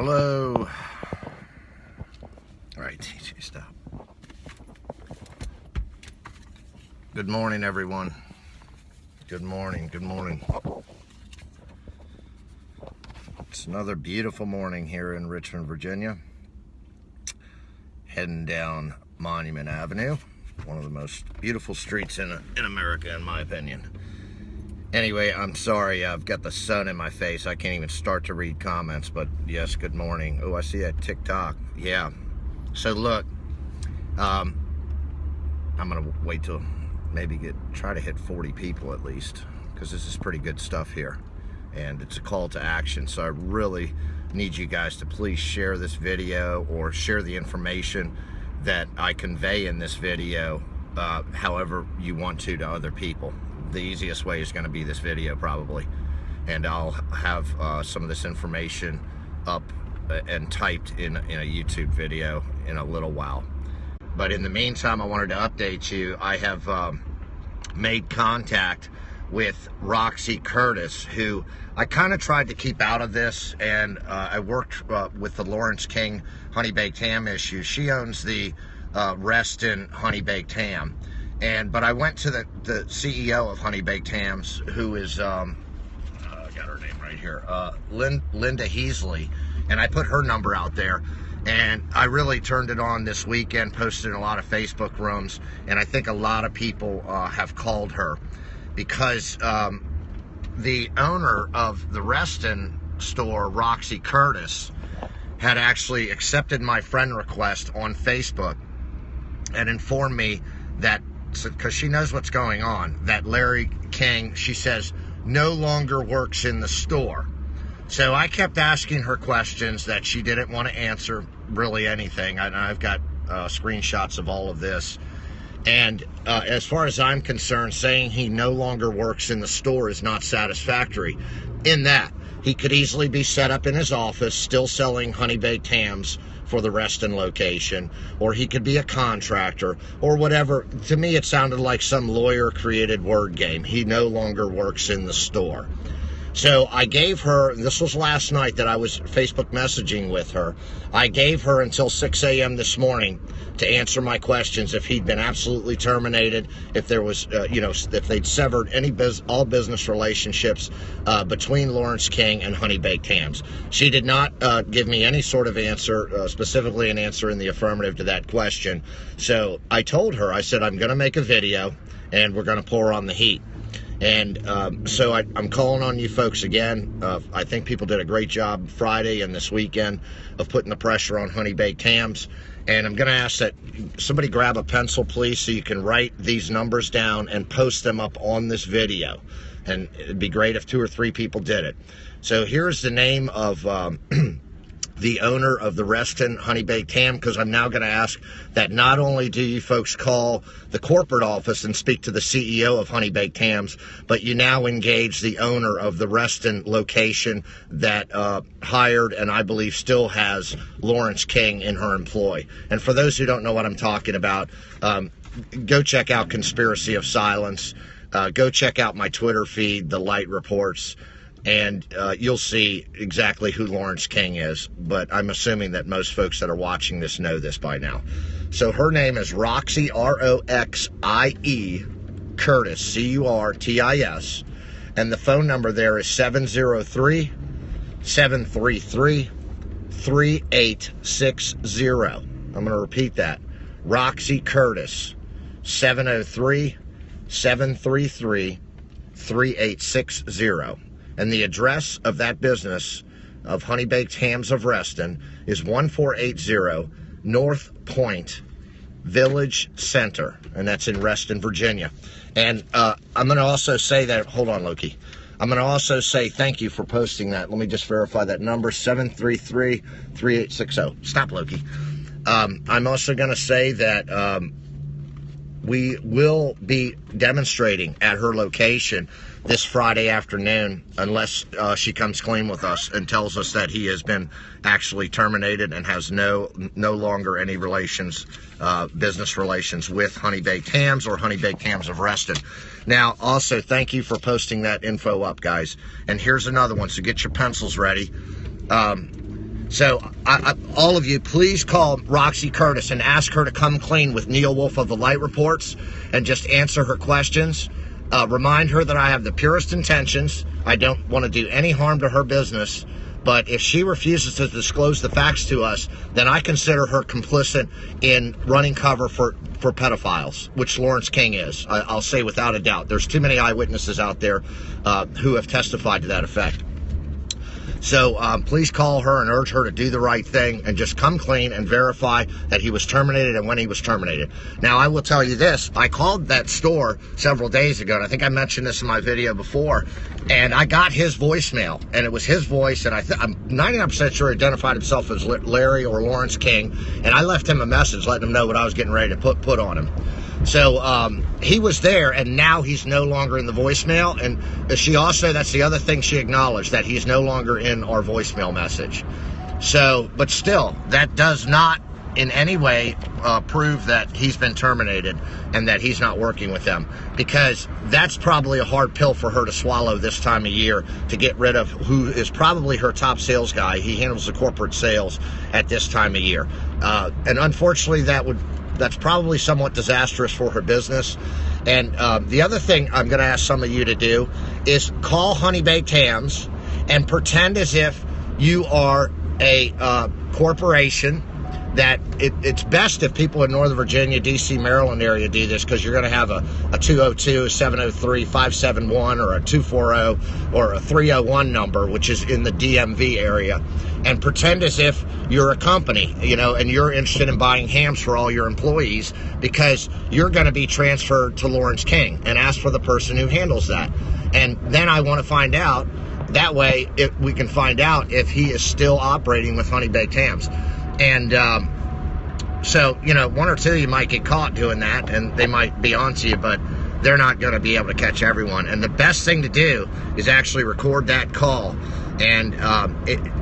Hello. All right, TJ, stop. Good morning, everyone. Good morning, good morning. It's another beautiful morning here in Richmond, Virginia. Heading down Monument Avenue, one of the most beautiful streets in America, in my opinion. Anyway, I'm sorry, I've got the sun in my face. I can't even start to read comments, but yes, good morning. Oh, I see that TikTok. Yeah. So look, I'm gonna wait till maybe try to hit 40 people at least, because this is pretty good stuff here, and it's a call to action. So I really need you guys to please share this video or share the information that I convey in this video, however you want to other people. The easiest way is going to be this video probably, and I'll have some of this information up and typed in a YouTube video in a little while. But in the meantime, I wanted to update you. I have made contact with Roxie Curtis, who I kind of tried to keep out of this, and I worked with the Lawrence King HoneyBaked Ham issue. She owns the Reston HoneyBaked Ham. But I went to the CEO of HoneyBaked Hams, who is, I got her name right here, Linda Heasley, and I put her number out there, and I really turned it on this weekend, posted in a lot of Facebook rooms, and I think a lot of people have called her, because the owner of the Reston store, Roxie Curtis, had actually accepted my friend request on Facebook and informed me that, because she knows what's going on, that Larry King, she says, no longer works in the store. So I kept asking her questions that she didn't want to answer really anything. I've got screenshots of all of this. And as far as I'm concerned, saying he no longer works in the store is not satisfactory, in that he could easily be set up in his office still selling HoneyBaked Hams for the Reston location, or he could be a contractor or whatever. To me, it sounded like some lawyer created word game. He no longer works in the store. So I gave her, this was last night that I was Facebook messaging with her, I gave her until 6 a.m. this morning to answer my questions if he'd been absolutely terminated, if there was, if they'd severed all business relationships between Lawrence King and HoneyBaked Hams. She did not give me any sort of answer, specifically an answer in the affirmative to that question. So I told her, I said, I'm going to make a video and we're going to pour on the heat. And so I'm calling on you folks again. I think people did a great job Friday and this weekend of putting the pressure on HoneyBaked Hams. And I'm going to ask that somebody grab a pencil, please, so you can write these numbers down and post them up on this video. And it'd be great if 2 or 3 people did it. So here's the name of the owner of the Reston HoneyBaked Ham, because I'm now going to ask that not only do you folks call the corporate office and speak to the CEO of HoneyBaked Hams, but you now engage the owner of the Reston location that hired and I believe still has Lawrence King in her employ. And for those who don't know what I'm talking about, go check out Conspiracy of Silence. Go check out my Twitter feed, The Light Reports. And you'll see exactly who Lawrence King is, but I'm assuming that most folks that are watching this know this by now. So her name is Roxie, R-O-X-I-E, Curtis, C-U-R-T-I-S, and the phone number there is 703-733-3860. I'm going to repeat that. Roxie Curtis, 703-733-3860. And the address of that business of HoneyBaked Hams of Reston is 1480 North Point Village Center, and that's in Reston, Virginia. And I'm going to also say that, hold on, Loki. I'm going to also say thank you for posting that. Let me just verify that number, 733-3860. Stop, Loki. I'm also going to say that we will be demonstrating at her location this Friday afternoon, unless she comes clean with us and tells us that he has been actually terminated and has no longer any relations, business relations with HoneyBaked Hams or HoneyBaked Hams of Reston. Now, also, thank you for posting that info up, guys. And here's another one, so get your pencils ready. So all of you, please call Roxie Curtis and ask her to come clean with Neil Wolf of The Light Reports and just answer her questions. Remind her that I have the purest intentions. I don't want to do any harm to her business. But if she refuses to disclose the facts to us, then I consider her complicit in running cover for pedophiles, which Lawrence King is. I'll say without a doubt. There's too many eyewitnesses out there who have testified to that effect. So please call her and urge her to do the right thing and just come clean and verify that he was terminated and when he was terminated. Now, I will tell you this. I called that store several days ago, and I think I mentioned this in my video before, and I got his voicemail, and it was his voice, and I'm 99% sure he identified himself as Larry or Lawrence King, and I left him a message letting him know what I was getting ready to put on him. So he was there, and now he's no longer in the voicemail. And she also, that's the other thing she acknowledged, that he's no longer in our voicemail message. So, but still, that does not in any way prove that he's been terminated and that he's not working with them, because that's probably a hard pill for her to swallow this time of year, to get rid of who is probably her top sales guy. He handles the corporate sales at this time of year. And unfortunately, that's probably somewhat disastrous for her business. And the other thing I'm going to ask some of you to do is call HoneyBaked Hams and pretend as if you are a corporation. That it's best if people in Northern Virginia, D.C., Maryland area do this, because you're going to have a 202, 703, 571, or a 240, or a 301 number, which is in the DMV area, and pretend as if you're a company, and you're interested in buying hams for all your employees, because you're going to be transferred to Lawrence King, and ask for the person who handles that. And then I want to find out, that way we can find out if he is still operating with HoneyBaked Hams. And so, one or two of you might get caught doing that, and they might be onto you, but they're not going to be able to catch everyone. And the best thing to do is actually record that call. And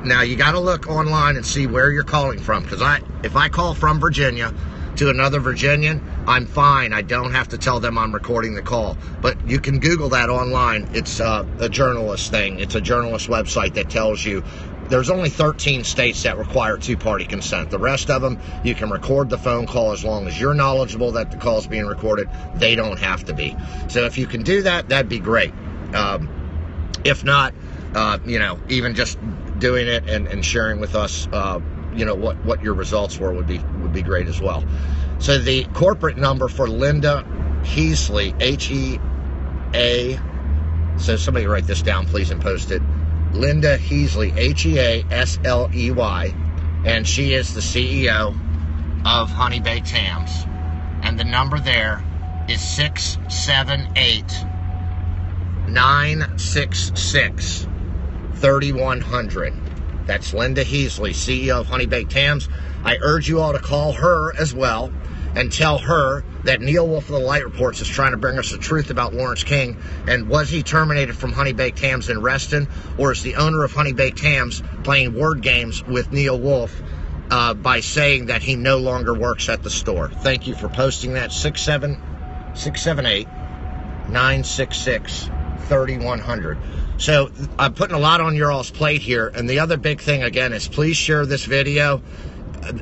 now you got to look online and see where you're calling from, because if I call from Virginia to another Virginian, I'm fine. I don't have to tell them I'm recording the call. But you can Google that online. It's a journalist thing. It's a journalist website that tells you. There's only 13 states that require two-party consent. The rest of them, you can record the phone call as long as you're knowledgeable that the call is being recorded. They don't have to be. So if you can do that, that'd be great. If not, even just doing it and sharing with us, what your results were would be great as well. So the corporate number for Linda Heasley, H-E-A. So somebody write this down, please, and post it. Linda Heasley, H-E-A-S-L-E-Y, and she is the CEO of HoneyBaked Hams. And the number there is 678-966-3100. That's Linda Heasley, CEO of HoneyBaked Hams. I urge you all to call her as well and tell her that Neil Wolf of The Light Reports is trying to bring us the truth about Lawrence King, and was he terminated from HoneyBaked Hams in Reston, or is the owner of HoneyBaked Hams playing word games with Neil Wolf by saying that he no longer works at the store? Thank you for posting that. 678-966-3100. So I'm putting a lot on your all's plate here, and the other big thing again is please share this video.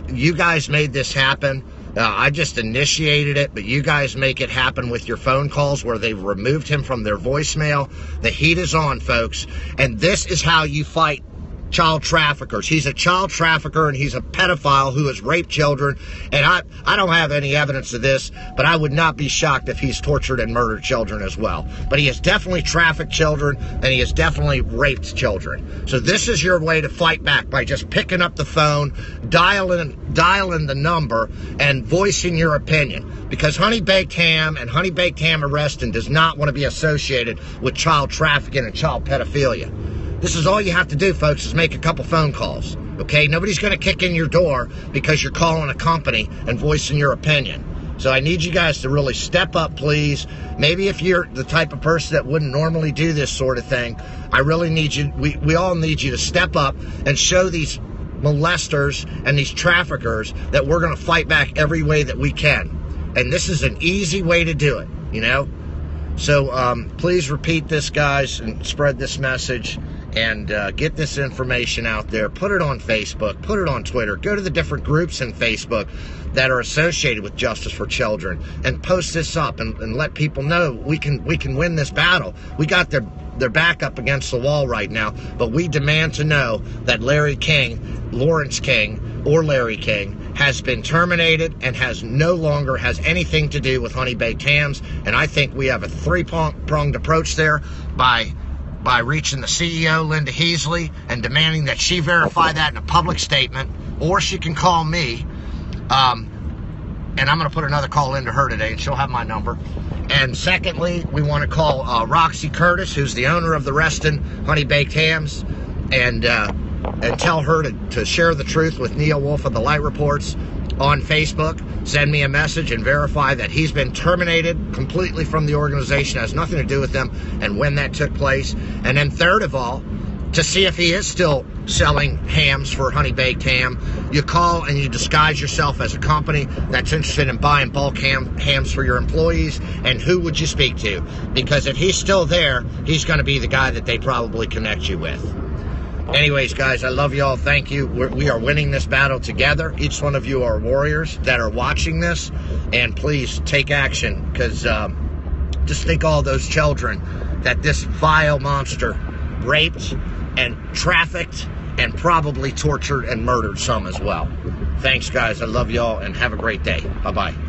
You guys made this happen. I just initiated it, but you guys make it happen with your phone calls where they've removed him from their voicemail. The heat is on, folks, and this is how you fight child traffickers. He's a child trafficker, and he's a pedophile who has raped children, and I don't have any evidence of this, but I would not be shocked if he's tortured and murdered children as well. But he has definitely trafficked children, and he has definitely raped children. So this is your way to fight back, by just picking up the phone, dialing the number, and voicing your opinion. Because HoneyBaked Ham and HoneyBaked Ham Reston does not want to be associated with child trafficking and child pedophilia. This is all you have to do, folks, is make a couple phone calls, okay? Nobody's going to kick in your door because you're calling a company and voicing your opinion. So I need you guys to really step up, please. Maybe if you're the type of person that wouldn't normally do this sort of thing, I really need you, we all need you to step up and show these molesters and these traffickers that we're going to fight back every way that we can. And this is an easy way to do it, So please repeat this, guys, and spread this message. and get this information out there. Put it on Facebook, put it on Twitter, go to the different groups in Facebook that are associated with Justice for Children, and post this up and let people know we can win this battle. We got their back up against the wall right now, but we demand to know that Larry King, Lawrence King, or Larry King has been terminated and no longer has anything to do with HoneyBaked Hams. And I think we have a three-pronged approach there by reaching the CEO, Linda Heasley, and demanding that she verify that in a public statement, or she can call me. And I'm going to put another call into her today, and she'll have my number. And secondly, we want to call Roxie Curtis, who's the owner of the Reston HoneyBaked Hams, and tell her to share the truth with Neil Wolf of The Light Reports on Facebook. Send me a message and verify that he's been terminated completely from the organization, has nothing to do with them, and when that took place. And then third of all, to see if he is still selling hams for HoneyBaked Ham, you call and you disguise yourself as a company that's interested in buying bulk hams for your employees, and who would you speak to? Because if he's still there, he's going to be the guy that they probably connect you with. Anyways, guys, I love y'all. Thank you. We are winning this battle together. Each one of you are warriors that are watching this, and please take action, because just think all those children that this vile monster raped and trafficked and probably tortured and murdered some as well. Thanks, guys. I love y'all, and have a great day. Bye-bye.